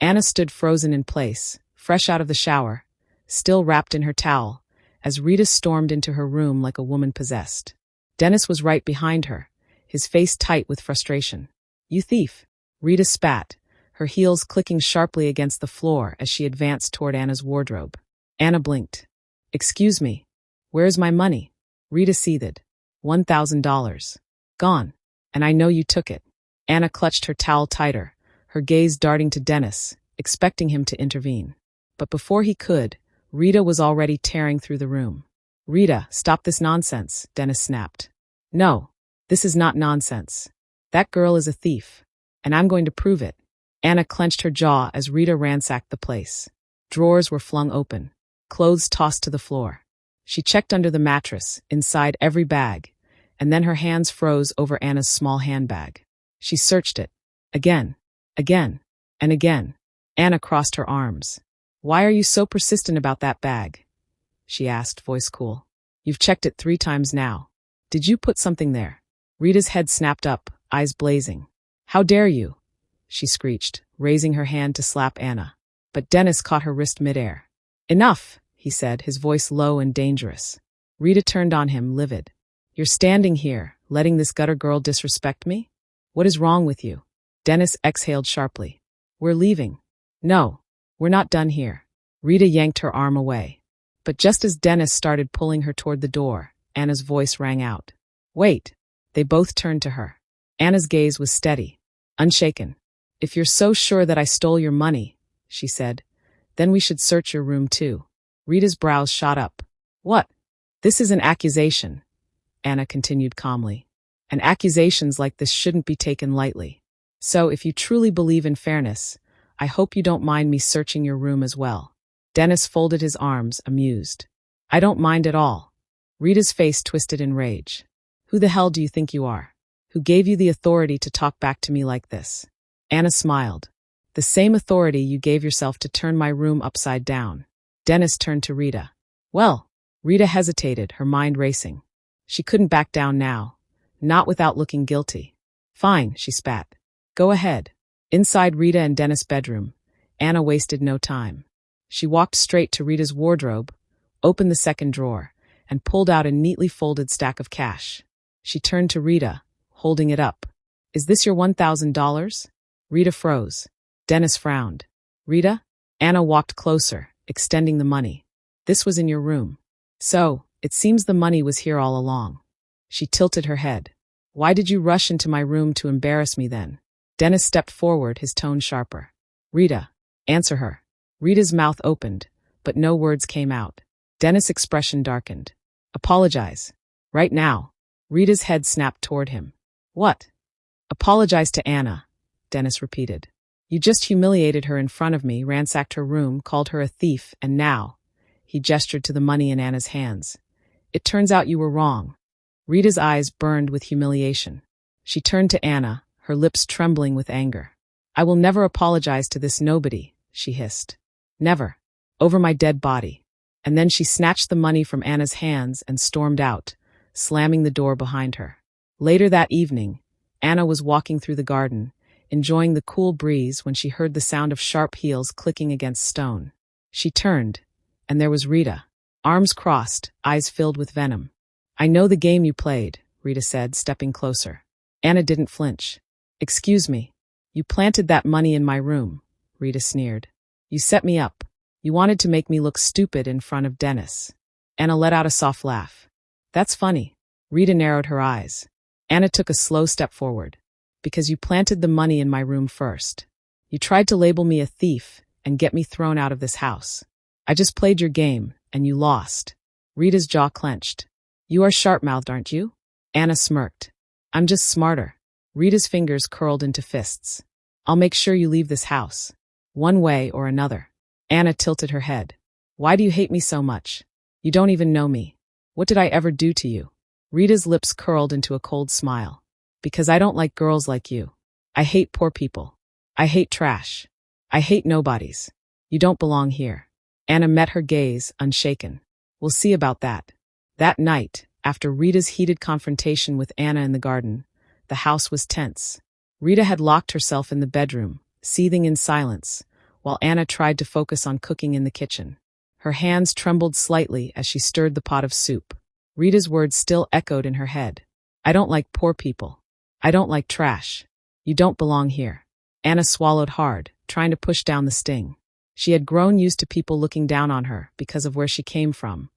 Anna stood frozen in place, fresh out of the shower, still wrapped in her towel, as Rita stormed into her room like a woman possessed. Dennis was right behind her, his face tight with frustration. "You thief!" Rita spat, her heels clicking sharply against the floor as she advanced toward Anna's wardrobe. Anna blinked. "Excuse me. Where's my money?" Rita seethed. $1,000. Gone. And I know you took it. Anna clutched her towel tighter, her gaze darting to Dennis, expecting him to intervene. But before he could, Rita was already tearing through the room. "Rita, stop this nonsense," Dennis snapped. "No, this is not nonsense. That girl is a thief, and I'm going to prove it." Anna clenched her jaw as Rita ransacked the place. Drawers were flung open, clothes tossed to the floor. She checked under the mattress, inside every bag, and then her hands froze over Anna's small handbag. She searched it. Again, and again. Anna crossed her arms. "Why are you so persistent about that bag?" she asked, voice cool. "You've checked it 3 times now. Did you put something there?" Rita's head snapped up, eyes blazing. "How dare you?" she screeched, raising her hand to slap Anna. But Dennis caught her wrist midair. "Enough," he said, his voice low and dangerous. Rita turned on him, livid. "You're standing here, letting this gutter girl disrespect me? What is wrong with you?" Dennis exhaled sharply. "We're leaving." "No, we're not done here." Rita yanked her arm away. But just as Dennis started pulling her toward the door, Anna's voice rang out. "Wait." They both turned to her. Anna's gaze was steady, unshaken. "If you're so sure that I stole your money," she said, "then we should search your room too." Rita's brows shot up. "What?" "This is an accusation," Anna continued calmly. "And accusations like this shouldn't be taken lightly. So if you truly believe in fairness, I hope you don't mind me searching your room as well." Dennis folded his arms, amused. "I don't mind at all." Rita's face twisted in rage. "Who the hell do you think you are? Who gave you the authority to talk back to me like this?" Anna smiled. "The same authority you gave yourself to turn my room upside down." Dennis turned to Rita. "Well," Rita hesitated, her mind racing. She couldn't back down now, not without looking guilty. "Fine," she spat. "Go ahead." Inside Rita and Dennis' bedroom, Anna wasted no time. She walked straight to Rita's wardrobe, opened the second drawer, and pulled out a neatly folded stack of cash. She turned to Rita, holding it up. "Is this your $1,000? Rita froze. Dennis frowned. "Rita?" Anna walked closer, extending the money. "This was in your room. So, it seems the money was here all along." She tilted her head. "Why did you rush into my room to embarrass me then?" Dennis stepped forward, his tone sharper. "Rita, answer her." Rita's mouth opened, but no words came out. Dennis' expression darkened. "Apologize. Right now." Rita's head snapped toward him. "What?" "Apologize to Anna," Dennis repeated. "You just humiliated her in front of me, ransacked her room, called her a thief, and now," he gestured to the money in Anna's hands, "it turns out you were wrong." Rita's eyes burned with humiliation. She turned to Anna, her lips trembling with anger. "I will never apologize to this nobody," she hissed. "Never. Over my dead body." And then she snatched the money from Anna's hands and stormed out, slamming the door behind her. Later that evening, Anna was walking through the garden, enjoying the cool breeze when she heard the sound of sharp heels clicking against stone. She turned, and there was Rita, arms crossed, eyes filled with venom. "I know the game you played," Rita said, stepping closer. Anna didn't flinch. "Excuse me. You planted that money in my room," Rita sneered. "You set me up. You wanted to make me look stupid in front of Dennis." Anna let out a soft laugh. "That's funny." Rita narrowed her eyes. Anna took a slow step forward. "Because you planted the money in my room first. You tried to label me a thief and get me thrown out of this house. I just played your game, and you lost." Rita's jaw clenched. "You are sharp-mouthed, aren't you?" Anna smirked. "I'm just smarter." Rita's fingers curled into fists. "I'll make sure you leave this house. One way or another." Anna tilted her head. "Why do you hate me so much? You don't even know me. What did I ever do to you?" Rita's lips curled into a cold smile. "Because I don't like girls like you. I hate poor people. I hate trash. I hate nobodies. You don't belong here." Anna met her gaze, unshaken. "We'll see about that." That night, after Rita's heated confrontation with Anna in the garden, the house was tense. Rita had locked herself in the bedroom, seething in silence, while Anna tried to focus on cooking in the kitchen. Her hands trembled slightly as she stirred the pot of soup. Rita's words still echoed in her head. I don't like poor people. I don't like trash. You don't belong here. Anna swallowed hard, trying to push down the sting. She had grown used to people looking down on her because of where she came from,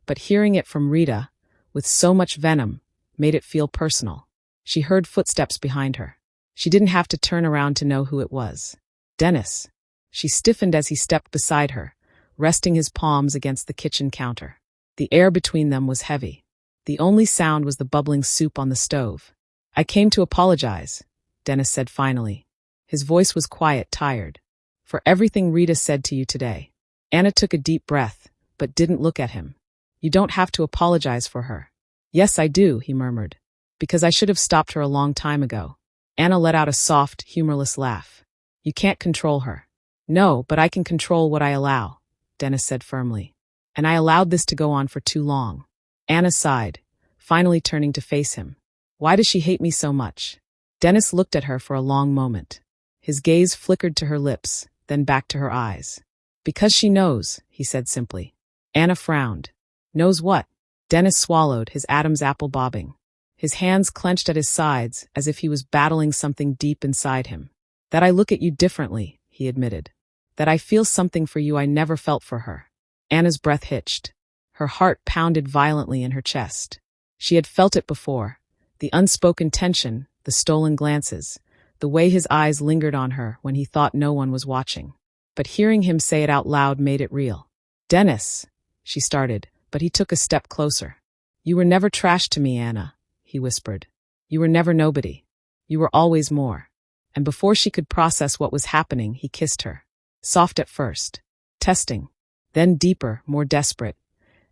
but hearing it from Rita, with so much venom, made it feel personal. She heard footsteps behind her. She didn't have to turn around to know who it was. Dennis. She stiffened as he stepped beside her, resting his palms against the kitchen counter. The air between them was heavy. The only sound was the bubbling soup on the stove. I came to apologize, Dennis said finally. His voice was quiet, tired. For everything Rita said to you today. Anna took a deep breath, but didn't look at him. You don't have to apologize for her. Yes, I do, he murmured. Because I should have stopped her a long time ago. Anna let out a soft, humorless laugh. You can't control her. No, but I can control what I allow, Dennis said firmly. And I allowed this to go on for too long. Anna sighed, finally turning to face him. Why does she hate me so much? Dennis looked at her for a long moment. His gaze flickered to her lips, then back to her eyes. Because she knows, he said simply. Anna frowned. Knows what? Dennis swallowed, his Adam's apple bobbing. His hands clenched at his sides as if he was battling something deep inside him. That I look at you differently, he admitted. That I feel something for you I never felt for her. Anna's breath hitched. Her heart pounded violently in her chest. She had felt it before. The unspoken tension, the stolen glances, the way his eyes lingered on her when he thought no one was watching. But hearing him say it out loud made it real. Dennis, she started, but he took a step closer. You were never trash to me, Anna, he whispered. You were never nobody. You were always more. And before she could process what was happening, he kissed her. Soft at first. Testing. Then deeper, more desperate.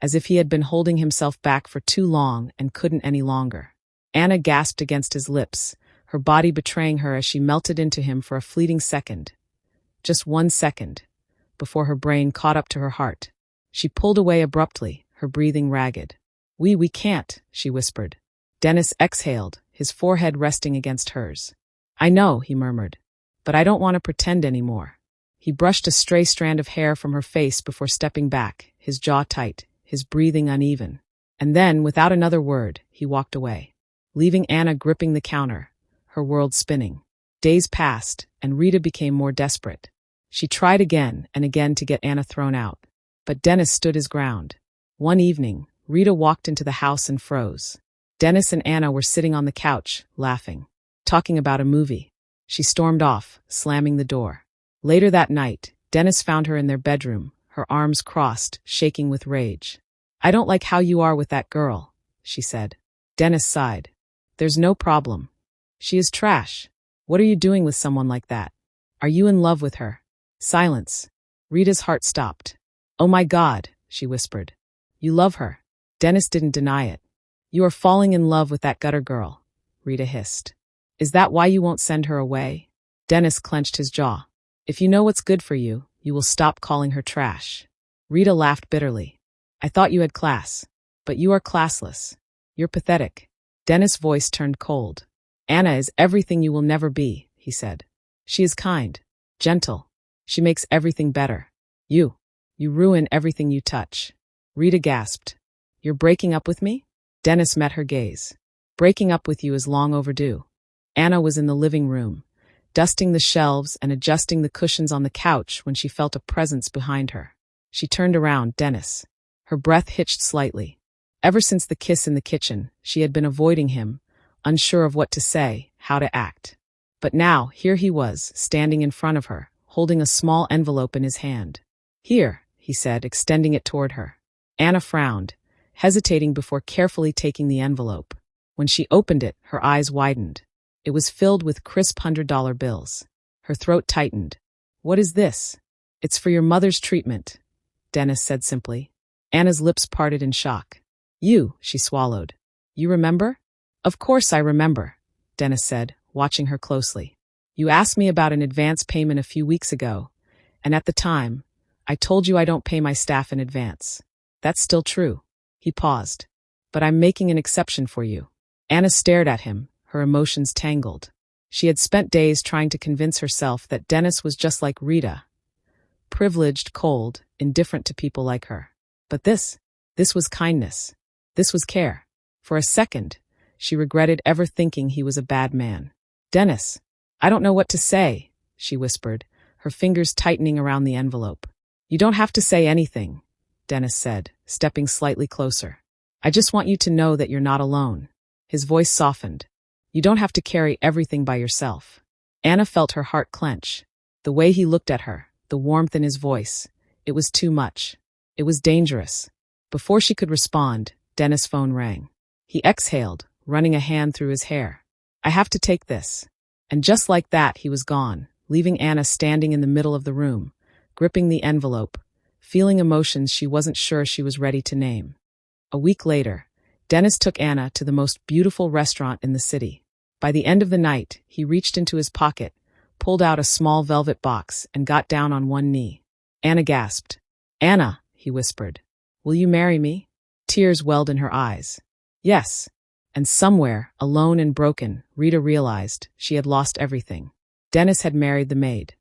As if he had been holding himself back for too long and couldn't any longer. Anna gasped against his lips, her body betraying her as she melted into him for a fleeting second. Just 1 second, before her brain caught up to her heart. She pulled away abruptly, her breathing ragged. We can't, she whispered. Dennis exhaled, his forehead resting against hers. I know, he murmured, but I don't want to pretend anymore. He brushed a stray strand of hair from her face before stepping back, his jaw tight, his breathing uneven. And then, without another word, he walked away, leaving Anna gripping the counter, her world spinning. Days passed, and Rita became more desperate. She tried again and again to get Anna thrown out, but Dennis stood his ground. One evening, Rita walked into the house and froze. Dennis and Anna were sitting on the couch, laughing, talking about a movie. She stormed off, slamming the door. Later that night, Dennis found her in their bedroom, her arms crossed, shaking with rage. I don't like how you are with that girl, she said. Dennis sighed. There's no problem. She is trash. What are you doing with someone like that? Are you in love with her? Silence. Rita's heart stopped. Oh my God, she whispered. You love her. Dennis didn't deny it. You are falling in love with that gutter girl, Rita hissed. Is that why you won't send her away? Dennis clenched his jaw. If you know what's good for you, you will stop calling her trash. Rita laughed bitterly. I thought you had class. But you are classless. You're pathetic. Dennis' voice turned cold. Anna is everything you will never be, he said. She is kind, gentle. She makes everything better. You ruin everything you touch. Rita gasped. You're breaking up with me? Dennis met her gaze. Breaking up with you is long overdue. Anna was in the living room, dusting the shelves and adjusting the cushions on the couch when she felt a presence behind her. She turned around, Dennis. Her breath hitched slightly. Ever since the kiss in the kitchen, she had been avoiding him, unsure of what to say, how to act. But now, here he was, standing in front of her, holding a small envelope in his hand. Here, he said, extending it toward her. Anna frowned, hesitating before carefully taking the envelope. When she opened it, her eyes widened. It was filled with crisp $100 bills. Her throat tightened. What is this? It's for your mother's treatment, Dennis said simply. Anna's lips parted in shock. You, she swallowed. You remember? Of course I remember, Dennis said, watching her closely. You asked me about an advance payment a few weeks ago, and at the time, I told you I don't pay my staff in advance. That's still true. He paused. But I'm making an exception for you. Anna stared at him, her emotions tangled. She had spent days trying to convince herself that Dennis was just like Rita, privileged, cold, indifferent to people like her. But this was kindness. This was care. For a second, she regretted ever thinking he was a bad man. Dennis, I don't know what to say, she whispered, her fingers tightening around the envelope. You don't have to say anything, Dennis said, stepping slightly closer. I just want you to know that you're not alone. His voice softened. You don't have to carry everything by yourself. Anna felt her heart clench. The way he looked at her, the warmth in his voice, it was too much. It was dangerous. Before she could respond, Dennis' phone rang. He exhaled, running a hand through his hair. I have to take this. And just like that, he was gone, leaving Anna standing in the middle of the room, gripping the envelope, feeling emotions she wasn't sure she was ready to name. A week later, Dennis took Anna to the most beautiful restaurant in the city. By the end of the night, he reached into his pocket, pulled out a small velvet box, and got down on one knee. Anna gasped. Anna, he whispered, will you marry me? Tears welled in her eyes. Yes. And somewhere, alone and broken, Rita realized she had lost everything. Dennis had married the maid.